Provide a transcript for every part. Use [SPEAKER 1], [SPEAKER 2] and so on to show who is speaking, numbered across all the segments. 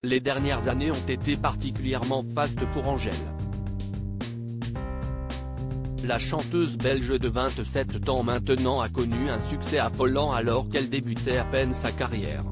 [SPEAKER 1] Les dernières années ont été particulièrement fastes pour Angèle. La chanteuse belge de 27 ans maintenant a connu un succès affolant alors qu'elle débutait à peine sa carrière.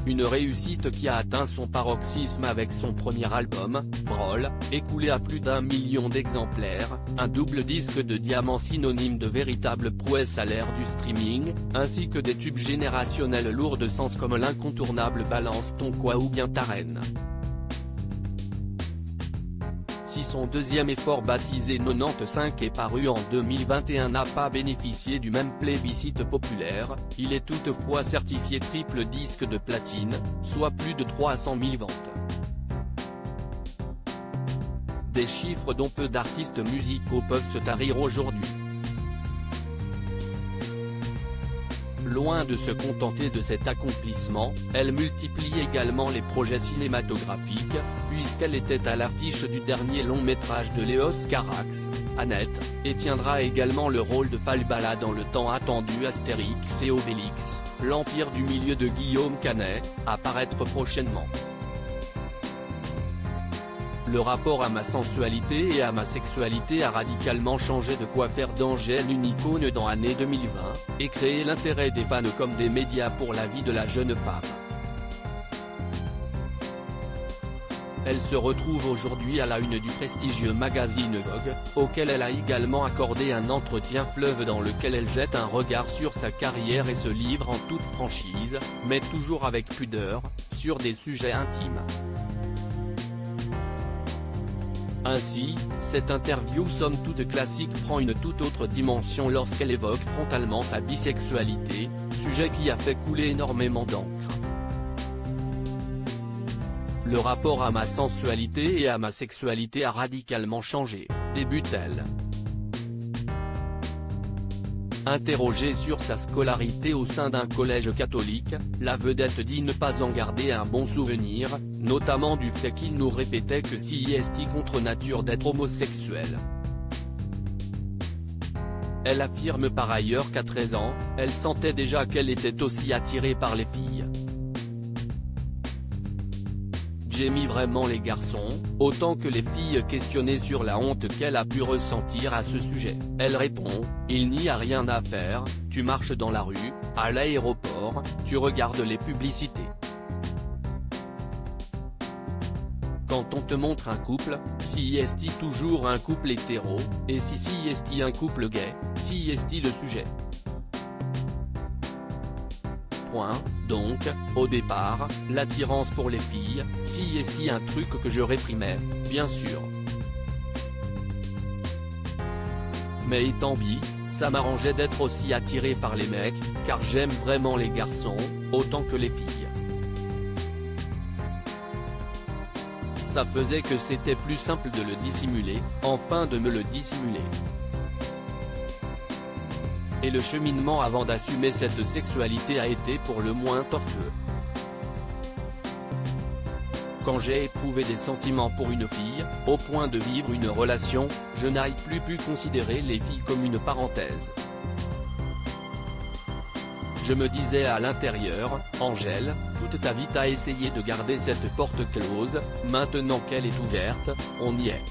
[SPEAKER 1] Une réussite qui a atteint son paroxysme avec son premier album, Brawl, écoulé à plus d'1 million d'exemplaires, un double disque de diamant synonyme de véritable prouesse à l'ère du streaming, ainsi que des tubes générationnels lourds de sens comme l'incontournable Balance ton quoi ou bien Ta Reine. Si son deuxième effort baptisé 95 est paru en 2021 n'a pas bénéficié du même plébiscite populaire, il est toutefois certifié triple disque de platine, soit plus de 300 000 ventes. Des chiffres dont peu d'artistes musicaux peuvent se tarir aujourd'hui. Loin de se contenter de cet accomplissement, elle multiplie également les projets cinématographiques, puisqu'elle était à l'affiche du dernier long-métrage de Léos Carax, Annette, et tiendra également le rôle de Falbala dans le tant attendu Astérix et Obélix, l'Empire du Milieu de Guillaume Canet, à paraître prochainement. Le rapport à ma sensualité et à ma sexualité a radicalement changé, de quoi faire d'Angèle une icône dans l'année 2020, et créer l'intérêt des fans comme des médias pour la vie de la jeune femme. Elle se retrouve aujourd'hui à la une du prestigieux magazine Vogue, auquel elle a également accordé un entretien fleuve dans lequel elle jette un regard sur sa carrière et se livre en toute franchise, mais toujours avec pudeur, sur des sujets intimes. Ainsi, cette interview somme toute classique prend une toute autre dimension lorsqu'elle évoque frontalement sa bisexualité, sujet qui a fait couler énormément d'encre. Le rapport à ma sensualité et à ma sexualité a radicalement changé, débute-t-elle. Interrogée sur sa scolarité au sein d'un collège catholique, la vedette dit ne pas en garder un bon souvenir, notamment du fait qu'il nous répétait que si est contre nature d'être homosexuel. Elle affirme par ailleurs qu'à 13 ans, elle sentait déjà qu'elle était aussi attirée par les filles. J'aimais vraiment les garçons, autant que les filles, questionnées sur la honte qu'elle a pu ressentir à ce sujet. Elle répond, il n'y a rien à faire, tu marches dans la rue, à l'aéroport, tu regardes les publicités. Quand on te montre un couple, si est toujours un couple hétéro, et si est un couple gay, si est le sujet. Donc, au départ, l'attirance pour les filles, si est un truc que je réprimais, bien sûr. Mais tant pis, ça m'arrangeait d'être aussi attiré par les mecs, car j'aime vraiment les garçons, autant que les filles. Ça faisait que c'était plus simple de le dissimuler, enfin de me le dissimuler. Et le cheminement avant d'assumer cette sexualité a été pour le moins tortueux. Quand j'ai éprouvé des sentiments pour une fille, au point de vivre une relation, je n'arrive plus pu considérer les filles comme une parenthèse. Je me disais à l'intérieur, Angèle, toute ta vie t'as essayé de garder cette porte close, maintenant qu'elle est ouverte, on y est.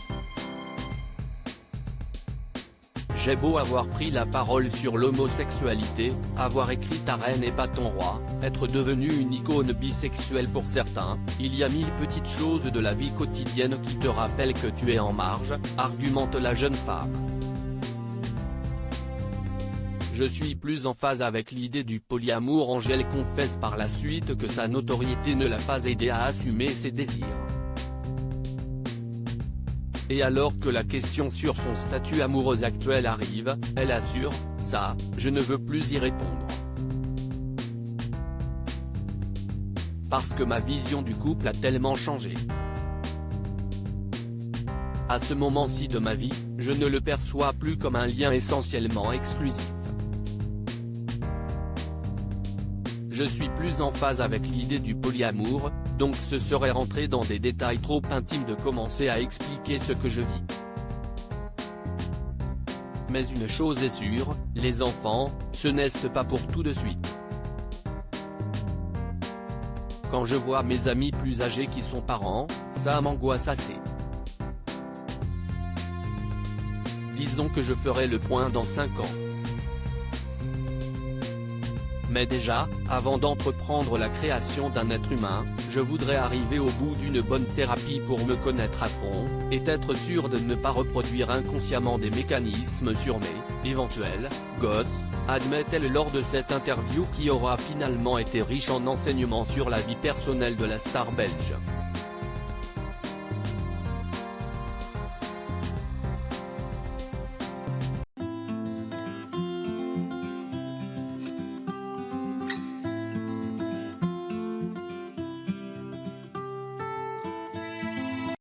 [SPEAKER 1] J'ai beau avoir pris la parole sur l'homosexualité, avoir écrit Ta Reine et pas ton roi, être devenu une icône bisexuelle pour certains, il y a 1000 petites choses de la vie quotidienne qui te rappellent que tu es en marge, argumente la jeune femme. Je suis plus en phase avec l'idée du polyamour. Angèle confesse par la suite que sa notoriété ne l'a pas aidée à assumer ses désirs. Et alors que la question sur son statut amoureux actuel arrive, elle assure, ça, je ne veux plus y répondre. Parce que ma vision du couple a tellement changé. À ce moment-ci de ma vie, je ne le perçois plus comme un lien essentiellement exclusif. Je suis plus en phase avec l'idée du polyamour, donc ce serait rentrer dans des détails trop intimes de commencer à expliquer ce que je vis. Mais une chose est sûre, les enfants, ce n'est pas pour tout de suite. Quand je vois mes amis plus âgés qui sont parents, ça m'angoisse assez. Disons que je ferai le point dans 5 ans. Mais déjà, avant d'entreprendre la création d'un être humain, je voudrais arriver au bout d'une bonne thérapie pour me connaître à fond, et être sûr de ne pas reproduire inconsciemment des mécanismes sur mes éventuels gosses, admet-elle lors de cette interview qui aura finalement été riche en enseignements sur la vie personnelle de la star belge.